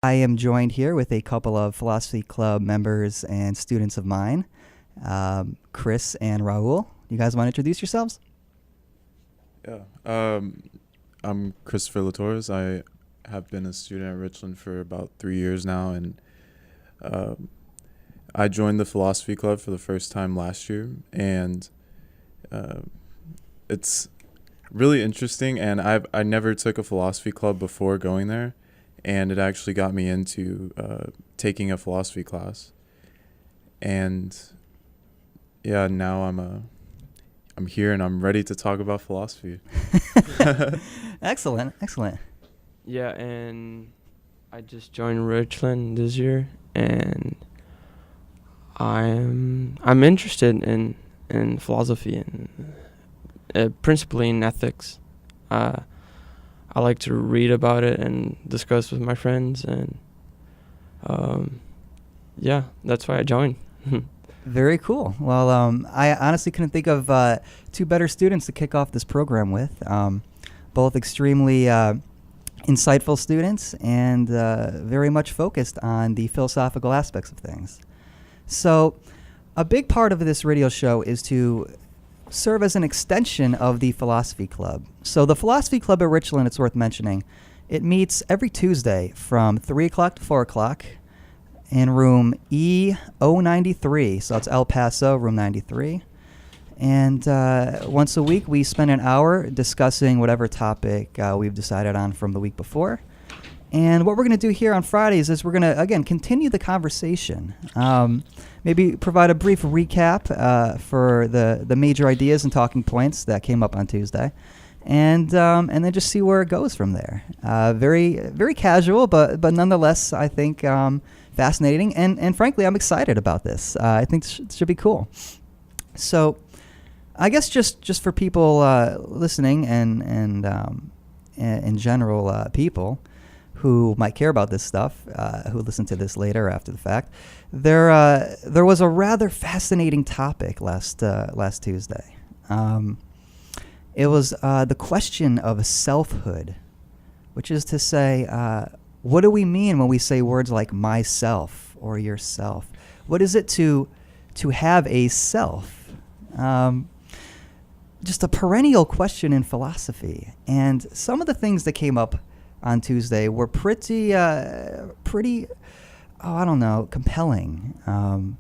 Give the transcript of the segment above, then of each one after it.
I am joined here with a couple of Philosophy Club members and students of mine, Chris and Raul. You guys want to introduce yourselves? Yeah. I'm Christopher Latorres. I have been a student at Richland for about 3 years now, and I joined the Philosophy Club for the first time last year, and it's really interesting, and I never took a philosophy club before going there, and it actually got me into taking a philosophy class. And yeah, now I'm here and I'm ready to talk about philosophy. Excellent. Yeah, and I just joined Richland this year, and I'm interested in philosophy and principally in ethics. I like to read about it and discuss with my friends, and yeah, that's why I joined. Very cool. Well, I honestly couldn't think of two better students to kick off this program with. Both extremely insightful students and very much focused on the philosophical aspects of things. So a big part of this radio show is to serve as an extension of the Philosophy Club. So the Philosophy Club at Richland, it's worth mentioning, it meets every Tuesday from 3 o'clock to 4 o'clock in room E093. So it's El Paso, room 93. And once a week, we spend an hour discussing whatever topic we've decided on from the week before. And what we're going to do here on Fridays is we're going to, again, continue the conversation. Maybe provide a brief recap for the major ideas and talking points that came up on Tuesday. And then just see where it goes from there. Very, very casual, but nonetheless, I think fascinating. And frankly, I'm excited about this. I think it should be cool. So I guess just for people listening and in general people who might care about this stuff, who listen to this later after the fact, there was a rather fascinating topic last Tuesday. It was the question of selfhood, which is to say, what do we mean when we say words like myself or yourself? What is it to have a self? Just a perennial question in philosophy. And some of the things that came up on Tuesday were pretty, compelling.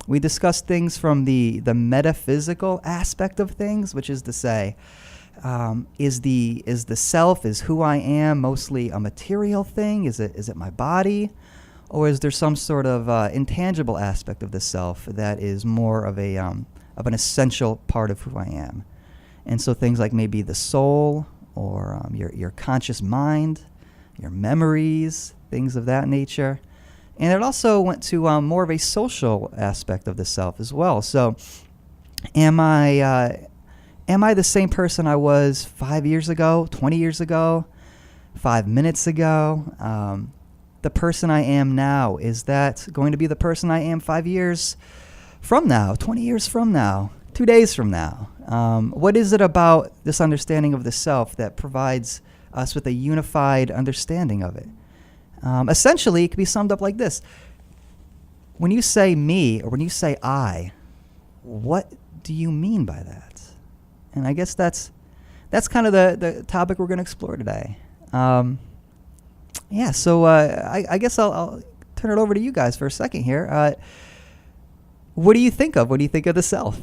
We discussed things from the metaphysical aspect of things, which is to say, is the self, is who I am mostly a material thing? Is it my body? Or is there some sort of intangible aspect of the self that is more of an essential part of who I am? And so things like maybe the soul or your conscious mind, your memories, things of that nature. And it also went to more of a social aspect of the self as well. So am I the same person I was 5 years ago, 20 years ago, 5 minutes ago? The person I am now, is that going to be the person I am 5 years from now, 20 years from now, 2 days from now? What is it about this understanding of the self that provides us with a unified understanding of it? Essentially, it can be summed up like this. When you say me or when you say I, what do you mean by that? And I guess that's kind of the topic we're going to explore today. So I guess I'll turn it over to you guys for a second here. What do you think of? What do you think of the self?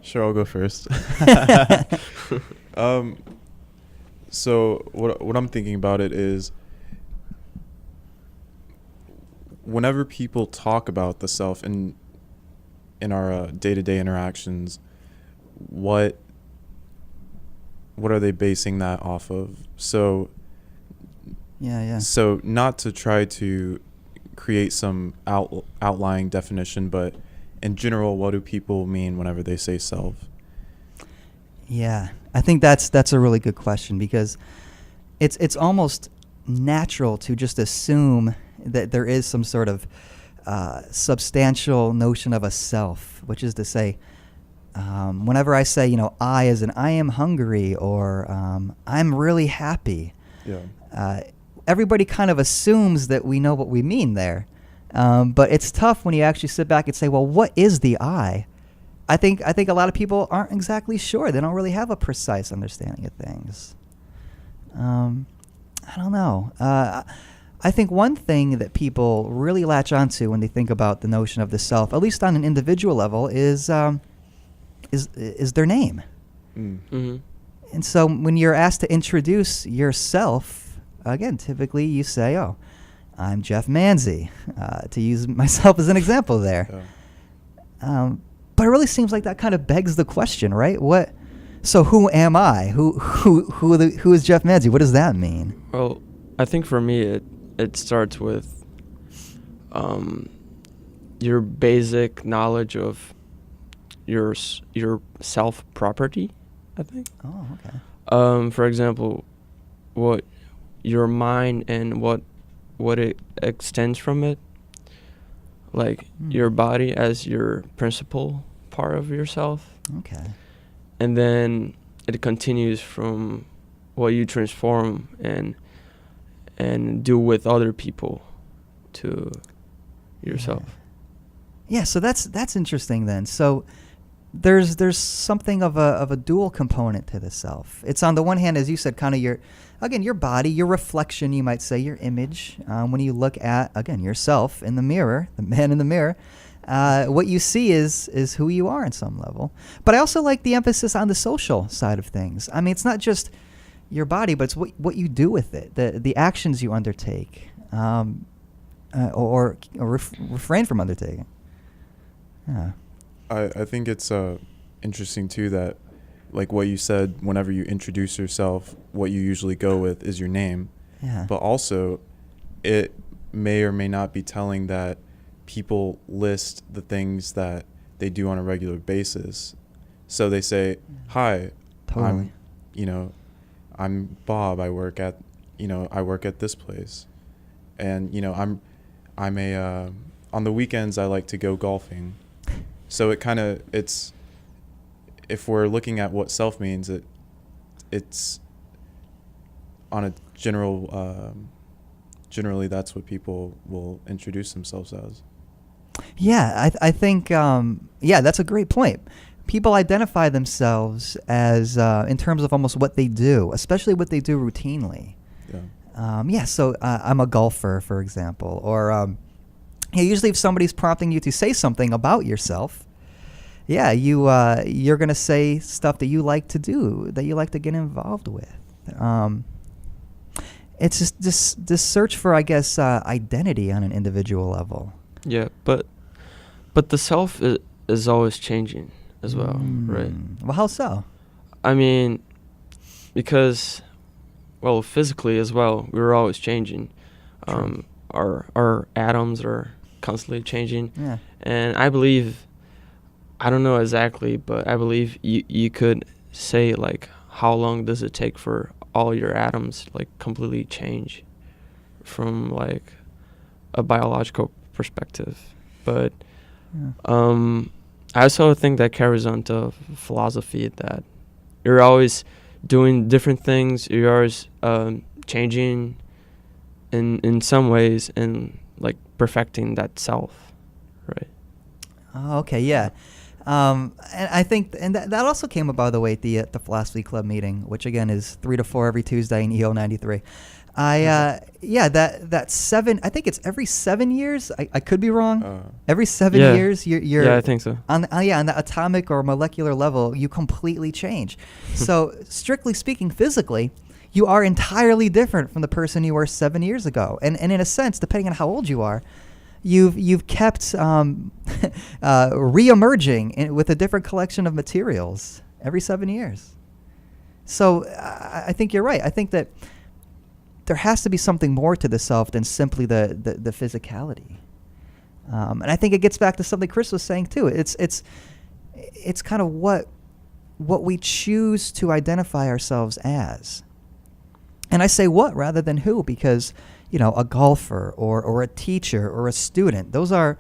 Sure, I'll go first. So what I'm thinking about it is, whenever people talk about the self in our day-to-day interactions, what are they basing that off of? So Yeah. So not to try to create some outlying definition, but in general, what do people mean whenever they say self? Yeah, I think that's a really good question, because it's almost natural to just assume that there is some sort of substantial notion of a self, which is to say, whenever I say, I as in I am hungry or I'm really happy, Yeah. everybody kind of assumes that we know what we mean there. But it's tough when you actually sit back and say, well, what is the I? I think a lot of people aren't exactly sure. They don't really have a precise understanding of things. I don't know. I think one thing that people really latch onto when they think about the notion of the self, at least on an individual level, is their name. Mm-hmm. And so when you're asked to introduce yourself, again, typically you say, "Oh, I'm Jeff Manzi," to use myself as an example there. Yeah. But it really seems like that kind of begs the question, right? So who am I? Who is Jeff Manzi? What does that mean? Well, I think for me it starts with your basic knowledge of your self property, I think. Oh, okay. For example, what your mind and what it extends from it, like your body as your principal part of yourself. Okay. And then it continues from what you transform and do with other people to yourself. Yeah, so that's interesting then. So there's something of a dual component to the self. It's on the one hand, as you said, kind of your body, your reflection, you might say, your image. When you look at, again, yourself in the mirror, the man in the mirror, what you see is who you are on some level. But I also like the emphasis on the social side of things. I mean, it's not just your body, but it's what you do with it, the actions you undertake, or refrain from undertaking. Yeah. I think it's interesting too that, like what you said, whenever you introduce yourself, what you usually go with is your name. Yeah. But also, it may or may not be telling that people list the things that they do on a regular basis. So they say, "Hi, Totally. I'm Bob. I work at this place, and I'm a on the weekends I like to go golfing." So it's if we're looking at what self means, it's on a generally that's what people will introduce themselves as. Yeah, I think that's a great point. People identify themselves as in terms of almost what they do, especially what they do routinely. Yeah. So I'm a golfer, for example, or usually if somebody's prompting you to say something about yourself, you're gonna say stuff that you like to do, that you like to get involved with. It's just this search for, I guess, identity on an individual level. Yeah, but the self is always changing as well, right? Well, how so? I mean, because, well, physically as well, we're always changing. Our atoms are constantly changing. Yeah. And I believe, I don't know exactly, but I believe you could say, like, how long does it take for all your atoms, like, completely change from, like, a biological perspective. But I also think that carries on to philosophy, that you're always doing different things, you're always changing in some ways, and like perfecting that self, right? Oh, okay, yeah. And I think, and that also came up, by the way, at the Philosophy Club meeting, which again is 3 to 4 every Tuesday in EO 93. That 7, I think it's every 7 years. I could be wrong. Every 7 years, you're I think so. On the atomic or molecular level, you completely change. So strictly speaking, physically, you are entirely different from the person you were 7 years ago. And in a sense, depending on how old you are, you've kept re-emerging with a different collection of materials every 7 years. So I think you're right. I think that there has to be something more to the self than simply the physicality. And I think it gets back to something Chris was saying too. It's kind of what we choose to identify ourselves as. And I say what rather than who, because a golfer or a teacher or a student, those are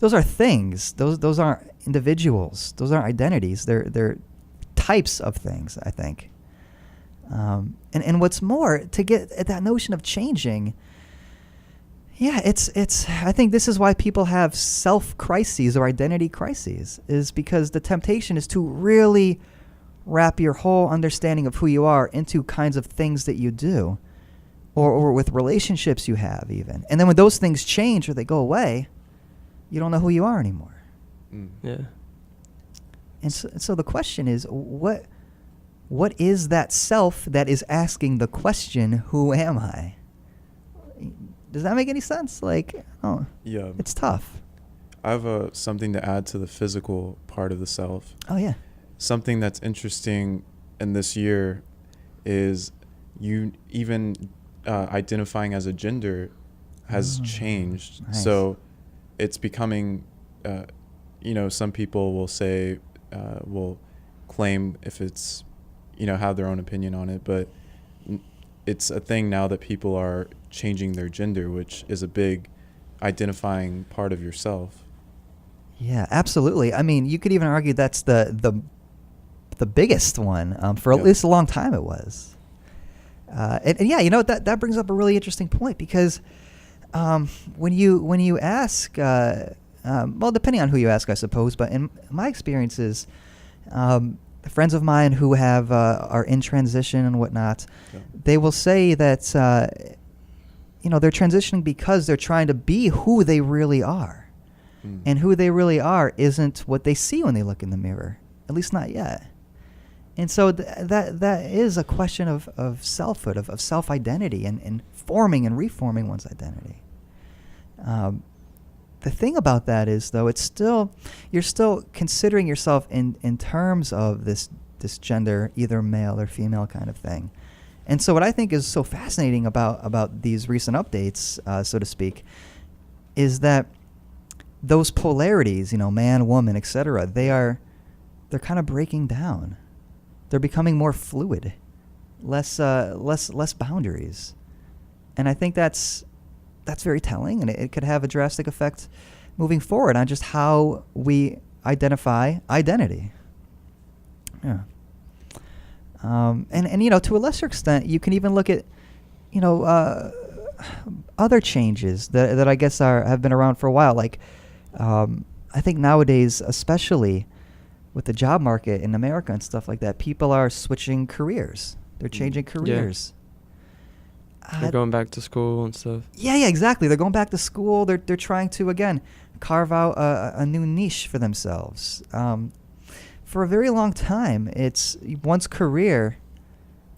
things. Those aren't individuals. Those aren't identities. They're types of things, I think. And what's more, to get at that notion of changing, yeah, it's I think this is why people have self crises or identity crises, is because the temptation is to really wrap your whole understanding of who you are into kinds of things that you do, or with relationships you have even. And then when those things change or they go away, you don't know who you are anymore. Yeah. And so the question is, what is that self that is asking the question, who am I? Does that make any sense? Like, oh, Yeah. it's tough. I have something to add to the physical part of the self. Oh, yeah. Something that's interesting in this year is you even identifying as a gender has changed. Nice. So it's becoming, some people will say, will claim if it's, have their own opinion on it, but it's a thing now that people are changing their gender, which is a big identifying part of yourself. Yeah, absolutely. I mean, you could even argue that's the biggest one. For at least a long time it was. And yeah, that brings up a really interesting point, because when you ask, well, depending on who you ask, I suppose, but in my experiences, friends of mine who have are in transition and whatnot, they will say that they're transitioning because they're trying to be who they really are. And who they really are isn't what they see when they look in the mirror, at least not yet. And so that is a question of selfhood, of self-identity, and forming and reforming one's identity. The thing about that is, though, you're still considering yourself in terms of this gender, either male or female kind of thing. And so what I think is so fascinating about these recent updates, so to speak, is that those polarities, man, woman, etc., they're kind of breaking down. They're becoming more fluid, less boundaries. And I think that's very telling, and it could have a drastic effect moving forward on just how we identify identity. Yeah. And to a lesser extent, you can even look at, other changes that I guess have been around for a while. Like, I think nowadays, especially with the job market in America and stuff like that, people are switching careers. They're changing careers. They're going back to school and stuff. Yeah, exactly. They're going back to school. They're trying to, again, carve out a new niche for themselves. For a very long time, one's career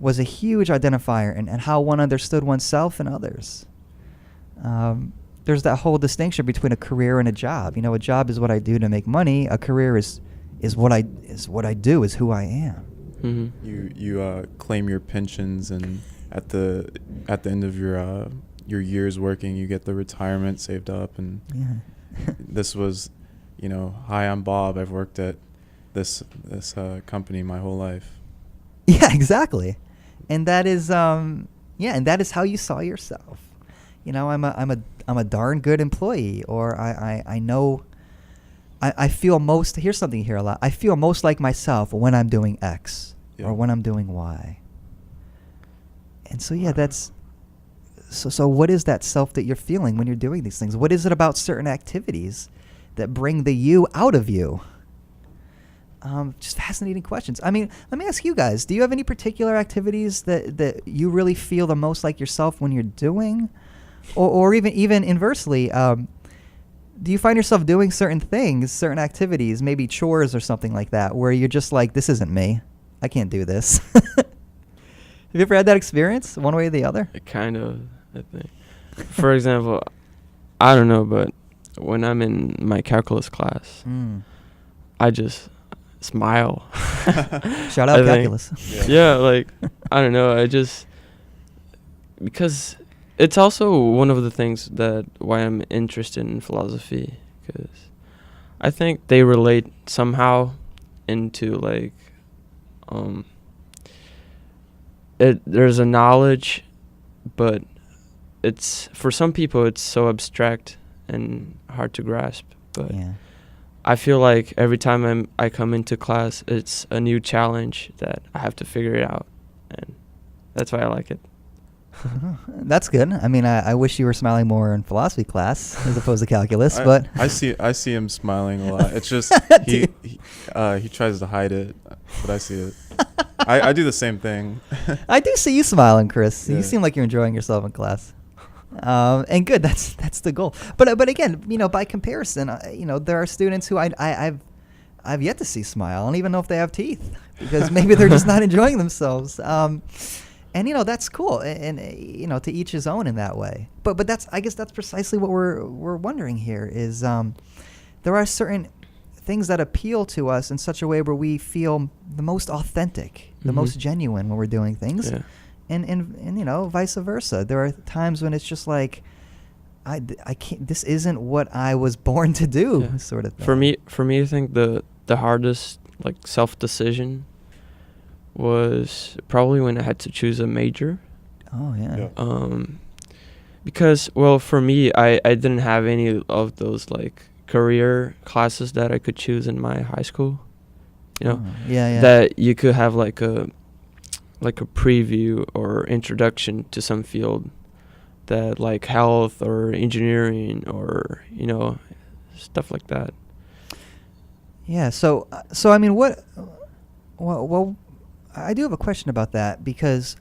was a huge identifier in how one understood oneself and others. There's that whole distinction between a career and a job. A job is what I do to make money. A career is what I do, is who I am. Mm-hmm. You claim your pensions, and at the end of your years working, you get the retirement saved up. And this was, hi, I'm Bob. I've worked at this company my whole life. Yeah, exactly. And that is and that is how you saw yourself. I'm a darn good employee, or I know I feel most, here's something you hear a lot, I feel most like myself when I'm doing X or when I'm doing Y. And so that's so what is that self that you're feeling when you're doing these things? What is it about certain activities that bring the you out of you? Just fascinating questions. I mean, let me ask you guys, do you have any particular activities that you really feel the most like yourself when you're doing? Or even inversely, do you find yourself doing certain things, certain activities, maybe chores or something like that, where you're just like, this isn't me. I can't do this. Have you ever had that experience, one way or the other? Kind of, I think. For example, I don't know, but when I'm in my calculus class, I just smile. Shout out calculus. Yeah, like, I don't know. Because it's also one of the things why I'm interested in philosophy, because I think they relate somehow into, like, there's a knowledge, but for some people it's so abstract and hard to grasp. But I feel like every time I come into class, it's a new challenge that I have to figure it out, and That's why I like it. That's good. I mean, I wish you were smiling more in philosophy class as opposed to calculus, but I see him smiling a lot. It's just he tries to hide it, but I see it. I do the same thing. I do see you smiling, Chris. Yeah. You seem like you're enjoying yourself in class. And good. That's the goal. But again, by comparison, there are students who I've yet to see smile. I don't even know if they have teeth because maybe they're just not enjoying themselves. And that's cool, and to each his own in that way. But I guess that's precisely what we're wondering here is there are certain things that appeal to us in such a way where we feel the most authentic, the most genuine when we're doing things, and vice versa. There are times when it's just like I can't. This isn't what I was born to do, sort of thing. For me, I think the hardest like self decision was probably when I had to choose a major. Oh yeah. Because for me, I didn't have any of those like career classes that I could choose in my high school. That you could have like a preview or introduction to some field that like health or engineering or stuff like that. Yeah. So I mean, well, I do have a question about that because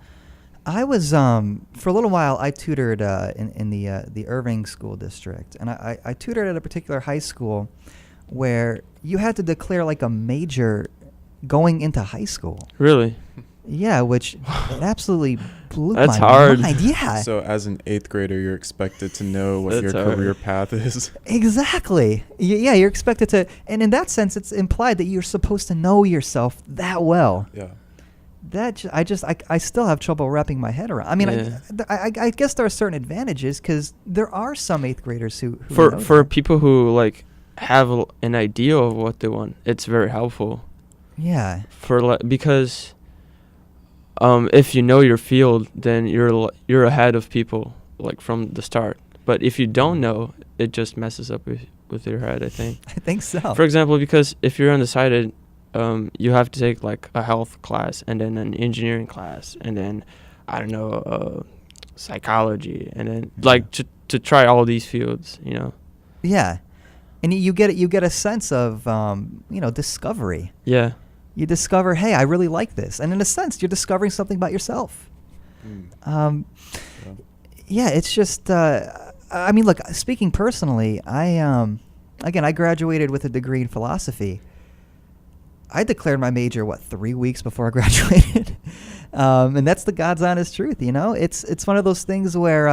I was for a little while I tutored in the Irving school district, and I tutored at a particular high school where you had to declare like a major going into high school. Really? Yeah, which it absolutely blew That's my hard. mind. Yeah. So as an 8th grader, you're expected to know what your career path is. Exactly. Yeah, you're expected to, and in that sense, it's implied that you're supposed to know yourself that well. Yeah. I still have trouble wrapping my head around. I mean, I guess there are certain advantages because there are some 8th graders who for know that. people who like have an idea of what they want, it's very helpful. Yeah. Because if you know your field, then you're ahead of people like from the start. But if you don't know, it just messes up with your head, I think. I think so. For example, because if you're undecided, you have to take like a health class and then an engineering class and then psychology and then like to try all these fields, Yeah, and you get a sense of discovery. Yeah. You discover, hey, I really like this, and in a sense, you're discovering something about yourself. Yeah, it's just. I mean, look. Speaking personally, I graduated with a degree in philosophy. I declared my major 3 weeks before I graduated, and that's the God's honest truth. It's one of those things where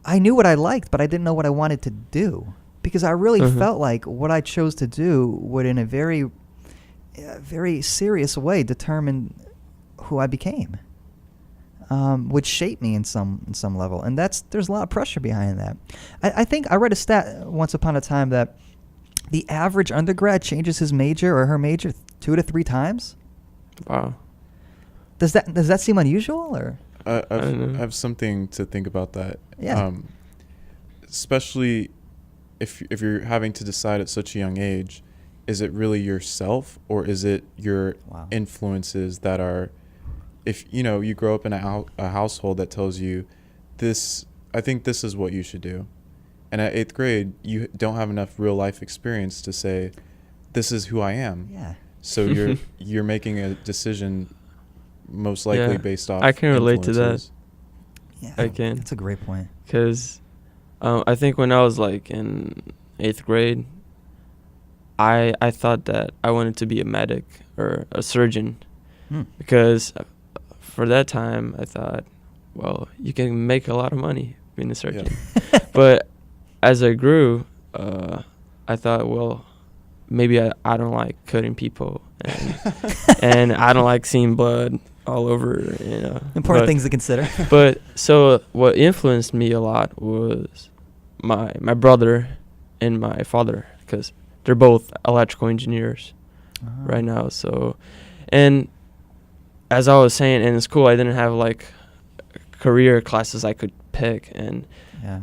I knew what I liked, but I didn't know what I wanted to do because I really felt like what I chose to do would, in a very, very serious way, determine who I became, would shape me in some level, and there's a lot of pressure behind that. I think I read a stat once upon a time that the average undergrad changes his major or her major 2 to 3 times. Wow. Does that seem unusual or? I have something to think about that. Yeah. Especially if you're having to decide at such a young age, is it really yourself or is it your influences that are? If you grow up in a household that tells you this, I think this is what you should do. And at 8th grade, you don't have enough real life experience to say, this is who I am. Yeah. So you're making a decision most likely based off I can relate to that. influences. Yeah, I can. That's a great point. Because I think when I was like in 8th grade, I thought that I wanted to be a medic or a surgeon. Because for that time, I thought, well, you can make a lot of money being a surgeon. Yeah. But as I grew, I thought, well, maybe I don't like cutting people, and I don't like seeing blood all over, Important things to consider. But so what influenced me a lot was my brother and my father, because they're both electrical engineers right now. So, and as I was saying, in school, I didn't have like career classes I could pick, and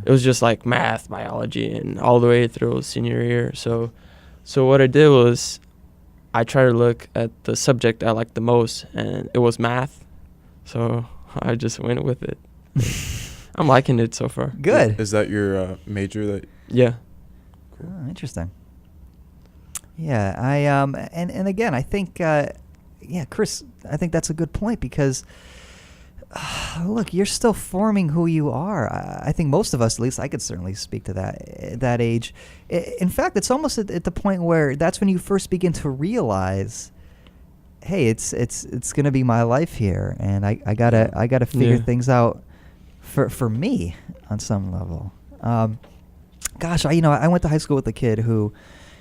it was just like math, biology, and all the way through senior year. So what I did was I tried to look at the subject I liked the most, and it was math. So I just went with it. I'm liking it so far. Good. Is that your major? That Yeah. Oh, interesting. Yeah, and again, I think Chris, I think that's a good point because look, you're still forming who you are. I think most of us, at least I could certainly speak to that at that age. In fact, it's almost at the point where that's when you first begin to realize, hey, it's gonna be my life here, and I gotta figure things out for me on some level. Gosh, I went to high school with a kid who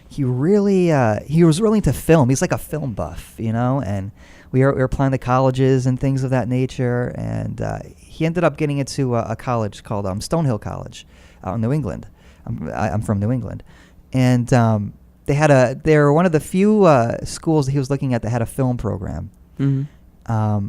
he was really into film. He's like a film buff, and we were applying to colleges and things of that nature. And he ended up getting into a college called Stonehill College out in New England. I'm from New England, and they were one of the few schools that he was looking at that had a film program. Mm-hmm.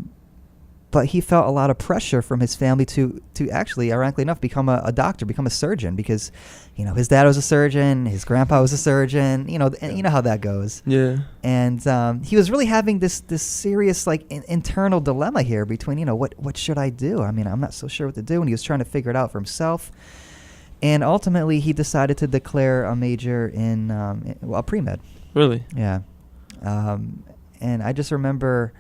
But he felt a lot of pressure from his family to actually, ironically enough, become a doctor, become a surgeon, because, his dad was a surgeon, his grandpa was a surgeon, and you know how that goes. Yeah. And he was really having this serious internal dilemma here between, what should I do? I mean, I'm not so sure what to do, and he was trying to figure it out for himself. And ultimately, he decided to declare a major in pre-med. Really? Yeah. And I just remember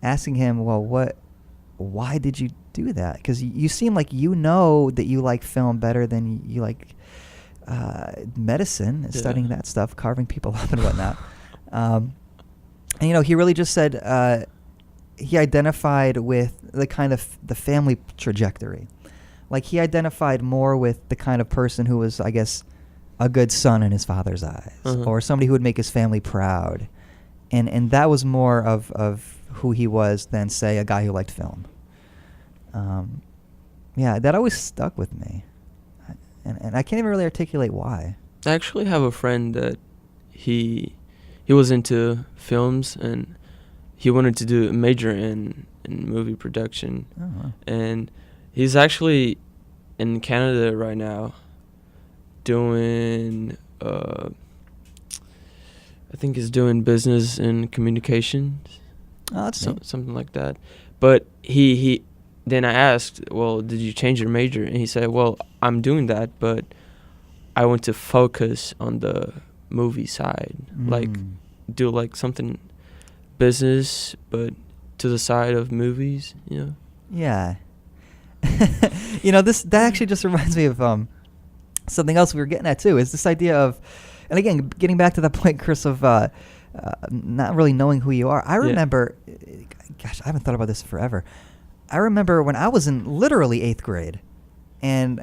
asking him, well, why did you do that? Because you seem like that you like film better than you like medicine, studying that stuff, carving people up and whatnot. And he really just said he identified with the kind of the family trajectory. Like he identified more with the kind of person who was, I guess, a good son in his father's eyes, or somebody who would make his family proud. And that was more of who he was than, say, a guy who liked film. That always stuck with me. And I can't even really articulate why. I actually have a friend that he was into films, and he wanted to do a major in movie production. Oh, wow. And he's actually in Canada right now doing I think he's doing business and communications. Oh, that's neat. Something like that. But he then I asked, well, did you change your major? And he said, well, I'm doing that, but I want to focus on the movie side. Like do like something business, but to the side of movies, Yeah. That actually just reminds me of something else we were getting at too, is this idea of, and again, getting back to that point, Chris, of not really knowing who you are. I remember, gosh, I haven't thought about this forever. I remember when I was in literally 8th grade, and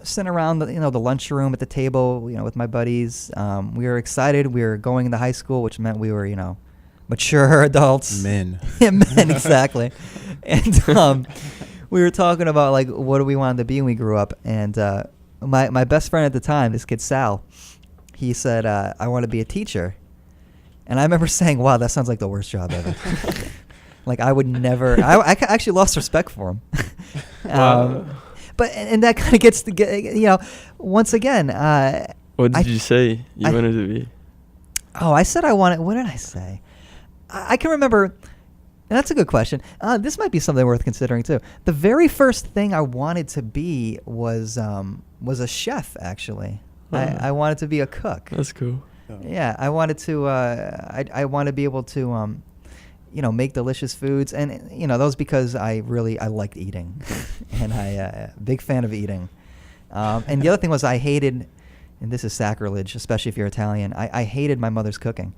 sitting around the lunchroom at the table, with my buddies. We were excited. We were going into high school, which meant we were, mature adults. Men. Yeah, men, exactly. And we were talking about what do we want to be when we grew up. And my best friend at the time, this kid Sal, he said, I want to be a teacher. And I remember saying, wow, that sounds like the worst job ever. I would never, I actually lost respect for him. Wow. But, and that kind of gets to once again. What did you say you wanted to be? Oh, I said I wanted, what did I say? I can remember, and that's a good question. This might be something worth considering too. The very first thing I wanted to be was a chef, actually. I wanted to be a cook. That's cool. Yeah, I wanted to. I want to be able to, make delicious foods, and that was because I liked eating, and I big fan of eating. And the other thing was I hated, and this is sacrilege, especially if you're Italian. I hated my mother's cooking.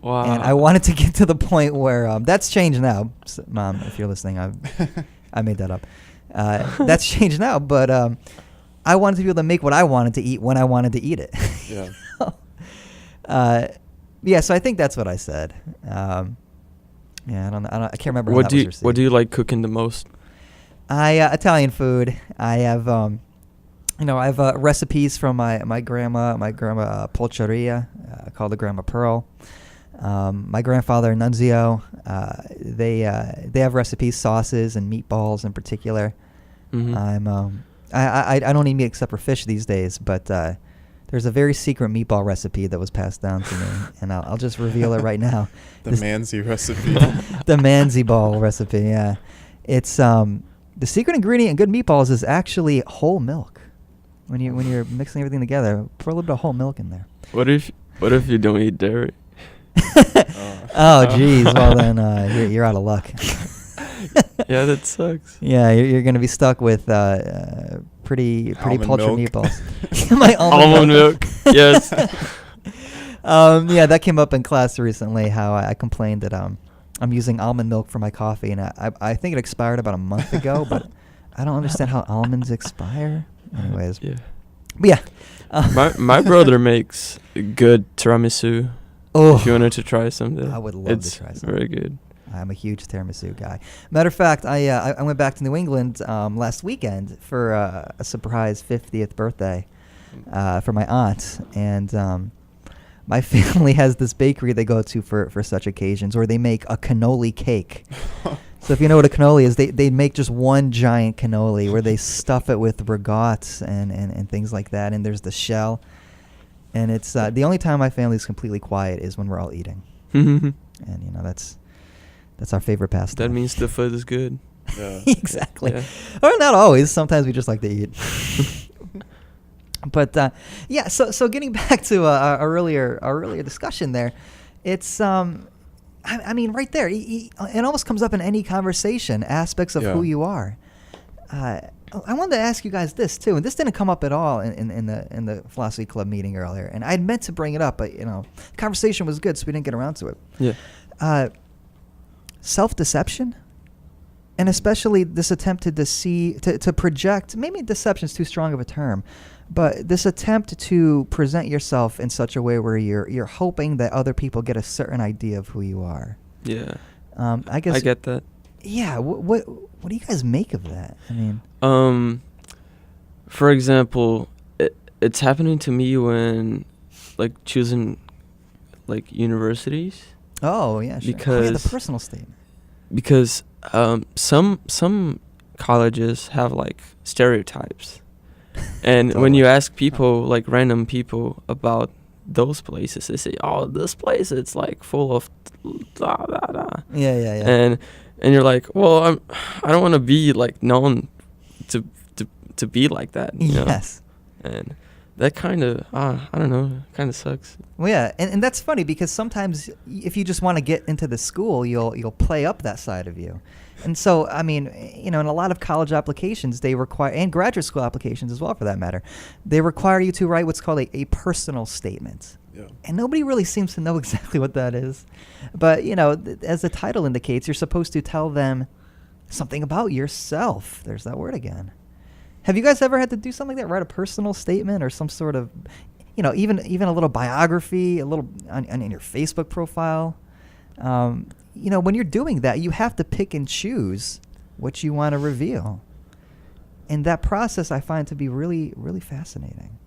Wow. And I wanted to get to the point where that's changed now. Mom, if you're listening, I made that up. That's changed now, but I wanted to be able to make what I wanted to eat when I wanted to eat it. Yeah. So I think that's what I said. I can't remember. What do you like cooking the most? Italian food. I have I have recipes from my grandma Polceria, called the Grandma Pearl. My grandfather Nunzio, they have recipes, sauces and meatballs in particular. Mm-hmm. I don't eat meat except for fish these days, but there's a very secret meatball recipe that was passed down to me, and I'll just reveal it right now. The Manzi recipe. The Manzi ball recipe, yeah. It's the secret ingredient in good meatballs is actually whole milk. When you're mixing everything together, pour a little bit of whole milk in there. What if you don't eat dairy? Oh, geez. Well, then you're out of luck. Yeah, that sucks. Yeah, you're going to be stuck with pretty Almond paltry milk. meatballs. My Almond milk. Yes. Yeah, that came up in class recently. How I complained that I'm using almond milk for my coffee, and I think it expired about a month ago, but I don't understand how almonds expire. Anyways, Yeah. but yeah. My brother makes good tiramisu. Oh, If you wanted to try someday, I would love it's to try some. very good. I'm a huge tiramisu guy. Matter of fact, I went back to New England last weekend for a surprise 50th birthday for my aunt, and my family has this bakery they go to for such occasions, where they make a cannoli cake. So if you know what a cannoli is, they make just one giant cannoli where they stuff it with ragots and things like that, and there's the shell. And it's the only time my family's completely quiet is when we're all eating, and that's our favorite pastime. That means the food is good. Yeah. Exactly. Yeah. Or not always. Sometimes we just like to eat. But yeah, so getting back to our earlier discussion there, it's I mean right there, it almost comes up in any conversation, aspects of who Yeah. you are. I wanted to ask you guys this too, and this didn't come up at all in the philosophy club meeting earlier, and I'd meant to bring it up, but conversation was good, so we didn't get around to it. Yeah. Self-deception, and especially this attempt to project, maybe deception's too strong of a term, but this attempt to present yourself in such a way where you're hoping that other people get a certain idea of who you are. Yeah. I guess I get that. Yeah, what do you guys make of that? I mean, for example, it's happening to me when like choosing like universities. oh yeah, sure. Because the personal statement. Because some colleges have like stereotypes, and when you ask people, like random people, about those places, they say, "Oh, this place, it's like full of blah blah blah." Yeah. And you're like, "Well, I don't want to be like known to be like that." You know? Yes. And that kind of I don't know, kind of sucks. Well, yeah, and that's funny because sometimes if you just want to get into the school, you'll play up that side of you. And so, I mean, in a lot of college applications, they require, and graduate school applications as well for that matter, they require you to write what's called a personal statement. Yeah. And nobody really seems to know exactly what that is. But, as the title indicates, you're supposed to tell them something about yourself. There's that word again. Have you guys ever had to do something like that, write a personal statement or some sort of, even a little biography, a little on your Facebook profile? When you're doing that, you have to pick and choose what you want to reveal. And that process I find to be really, really fascinating.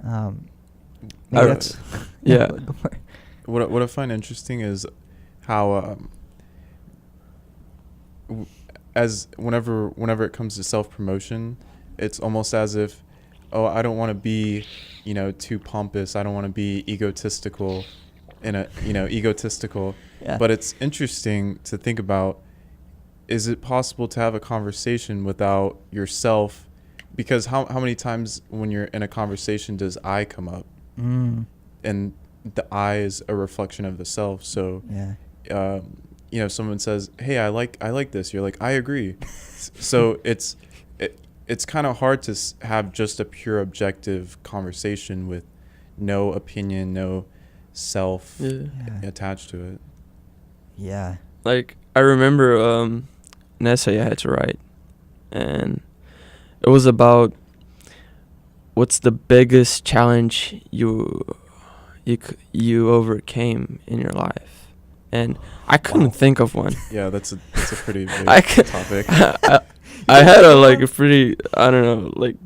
Maybe that's Yeah. go for it. What I find interesting is how as whenever it comes to self-promotion, it's almost as if, I don't want to be, too pompous. I don't want to be egotistical egotistical. Yeah. But it's interesting to think about, is it possible to have a conversation without yourself? Because how many times when you're in a conversation does I come up? Mm. And the I is a reflection of the self. So, Yeah. Someone says, "Hey, I like this." You're like, "I agree." So it's kind of hard to have just a pure objective conversation with no opinion, no self Yeah. attached to it. Yeah. Like I remember an essay I had to write, and it was about what's the biggest challenge you overcame in your life, and I couldn't think of one. Yeah, that's a pretty big I c- topic. I had a pretty, I don't know, like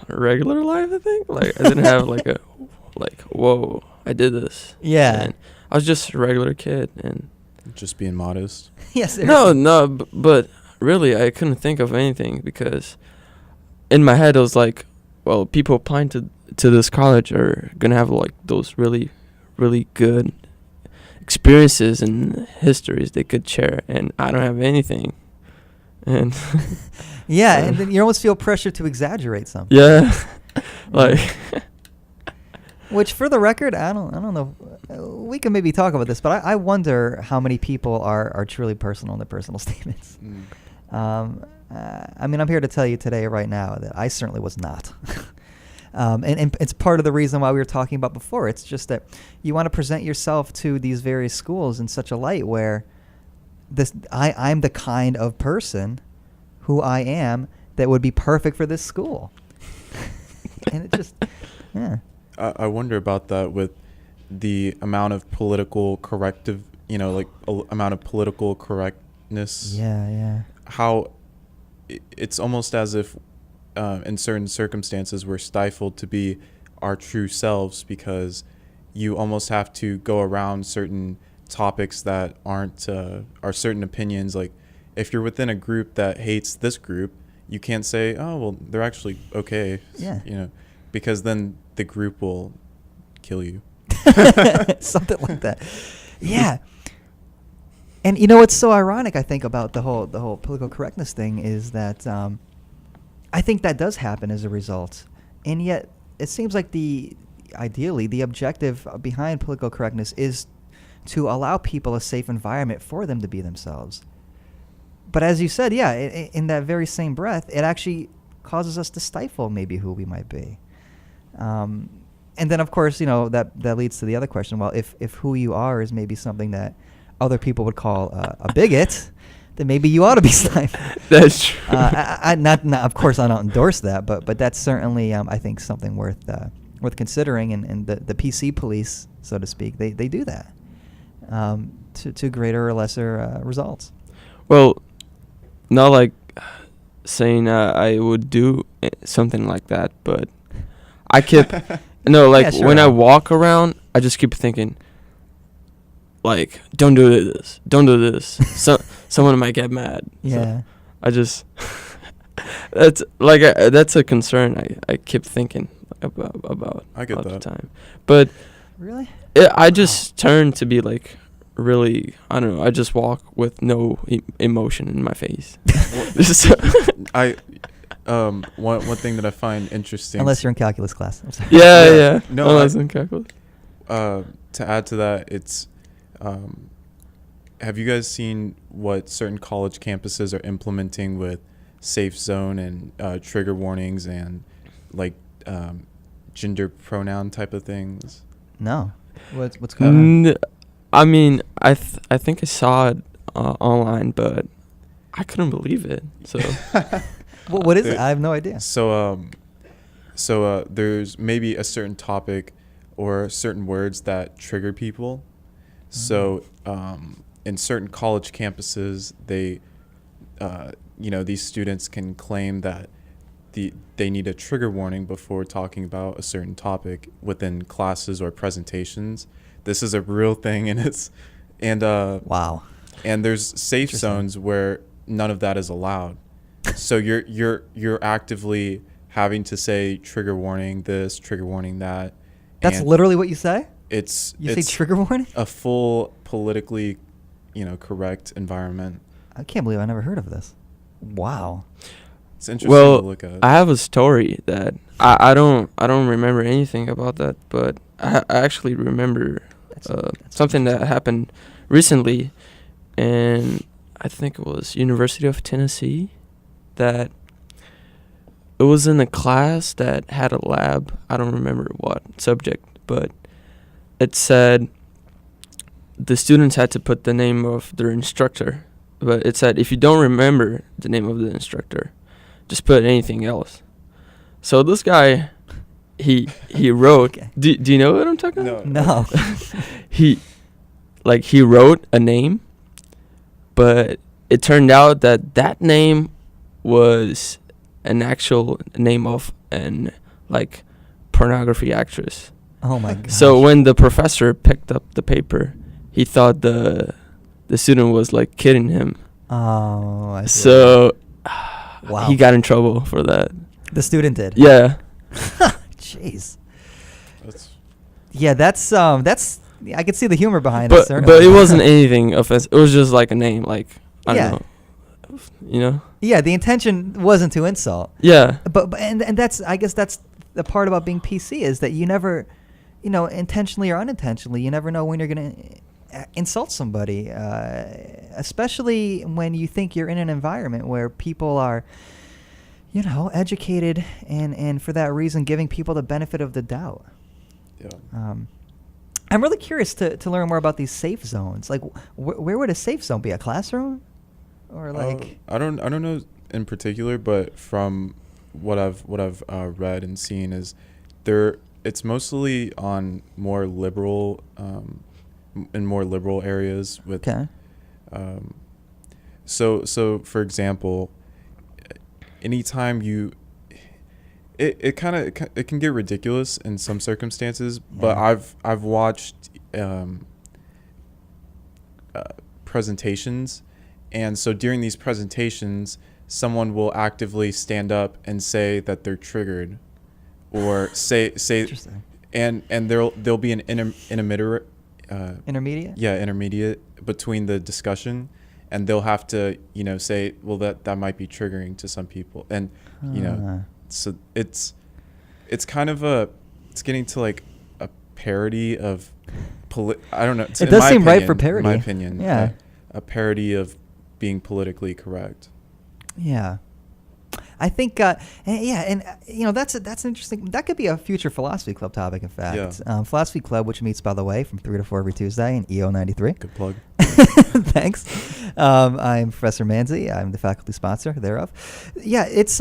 regular life. I think like I didn't have like a whoa, I did this. Yeah. And I was just a regular kid, and Just being modest. Yes. no, but really I couldn't think of anything, because in my head it was like, well, people applying to this college are gonna have like those really, really good experiences and histories they could share, and I don't have anything. and Yeah, and then you almost feel pressure to exaggerate something. yeah, like Which, for the record, I don't know. We can maybe talk about this, but I wonder how many people are truly personal in their personal statements. I mean, I'm here to tell you today, right now, that I certainly was not. And it's part of the reason why we were talking about before. It's just that you want to present yourself to these various schools in such a light where I'm the kind of person who I am that would be perfect for this school. And it just, yeah. I wonder about that with the amount of political corrective, amount of political correctness. Yeah. How it's almost as if in certain circumstances we're stifled to be our true selves, because you almost have to go around certain topics that aren't are certain opinions. Like if you're within a group that hates this group, you can't say, oh well, they're actually okay. Yeah. Because then the group will kill you. Something like that. Yeah. And what's so ironic, I think, about the whole political correctness thing is that I think that does happen as a result. And yet it seems like ideally the objective behind political correctness is to allow people a safe environment for them to be themselves. But as you said, yeah, in that very same breath, it actually causes us to stifle maybe who we might be. And then, of course, that leads to the other question. Well, if who you are is maybe something that other people would call a bigot, then maybe you ought to be stifled. that's true. Not, of course, I don't endorse that, but that's certainly, I think, something worth considering. And the PC police, so to speak, they do that to greater or lesser results. Well, not like saying I would do something like that, but I keep Yeah, sure. when I walk around, I just keep thinking, like, don't do this. So someone might get mad. Yeah. So I just that's a concern I keep thinking about I get all the that. time. But Really? I just turn to be like really, I don't know. I just walk with no emotion in my face. One thing that I find interesting. Unless you're in calculus class. I'm sorry. Yeah. No, Unless in calculus. To add to that, it's have you guys seen what certain college campuses are implementing with safe zone and trigger warnings and like gender pronoun type of things? No. What's going on? I mean, I think I saw it online, but I couldn't believe it. So Well, what is it? I have no idea. So there's maybe a certain topic or certain words that trigger people. So in certain college campuses, they, these students can claim that they need a trigger warning before talking about a certain topic within classes or presentations. This is a real thing, Wow. And there's safe zones where none of that is allowed. So you're actively having to say trigger warning this, trigger warning that. That's and literally what you say? it's You say trigger warning? a full politically, correct environment. I can't believe I never heard of this. Wow. It's interesting well, to look at. I have a story that I don't remember anything about that, but I actually remember That's something that happened recently, and I think it was University of Tennessee, that it was in a class that had a lab. I don't remember what subject, but it said the students had to put the name of their instructor, but it said if you don't remember the name of the instructor, just put anything else. So this guy, he wrote. Okay. Do you know what I'm talking about? No. He wrote a name, but it turned out that name was an actual name of an pornography actress. Oh my god. So when the professor picked up the paper, he thought the student was kidding him. Oh, I see. So Wow. he got in trouble for that. The student did. Yeah. Jeez. That's Yeah, that's I could see the humor behind it. But it wasn't anything offensive. It was just like a name, I don't Yeah. know. You know? Yeah, the intention wasn't to insult. Yeah. But and that's, I guess that's the part about being PC, is that you never, intentionally or unintentionally, you never know when you're gonna insult somebody, especially when you think you're in an environment where people are, educated, and for that reason giving people the benefit of the doubt. Yeah. I'm really curious to learn more about these safe zones. Like, where would a safe zone be? A classroom, or like? I don't know in particular, but from what I've read and seen is it's mostly on more liberal in more liberal areas with. Okay. So for example, anytime it can get ridiculous in some circumstances, but I've watched presentations, and so during these presentations, someone will actively stand up and say that they're triggered, or say Interesting. and there'll be an intermediate Intermediate between the discussion, and they'll have to say, well, that might be triggering to some people, and so it's kind of it's getting to like a parody of I don't know, It does seem right for parody. in my opinion. Yeah. A parody of being politically correct. Yeah. I think, that's an interesting. That could be a future philosophy club topic. In fact, philosophy club, which meets, by the way, from 3 to 4 every Tuesday in EO 93. Good plug. Thanks. I'm Professor Manzi. I'm the faculty sponsor thereof. Yeah, it's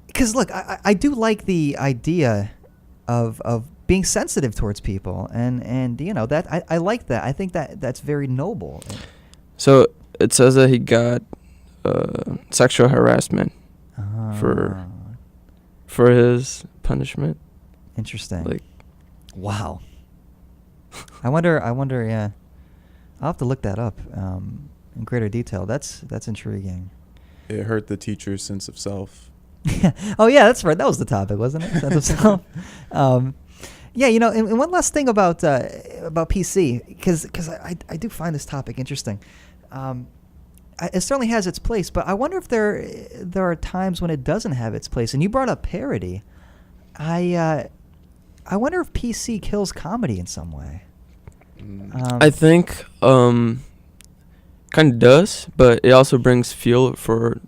because look, I do like the idea of being sensitive towards people, and that I like that. I think that's very noble. So it says that he got sexual harassment for his punishment. Interesting. Like, wow. I wonder. Yeah, I'll have to look that up in greater detail. That's intriguing. It hurt the teacher's sense of self. Oh yeah, that's right. That was the topic, wasn't it? Sense of self. Yeah, and one last thing about PC, because I do find this topic interesting. It certainly has its place, but I wonder if there are times when it doesn't have its place. And you brought up parody. I wonder if PC kills comedy in some way. I think kind of does, but it also brings fuel for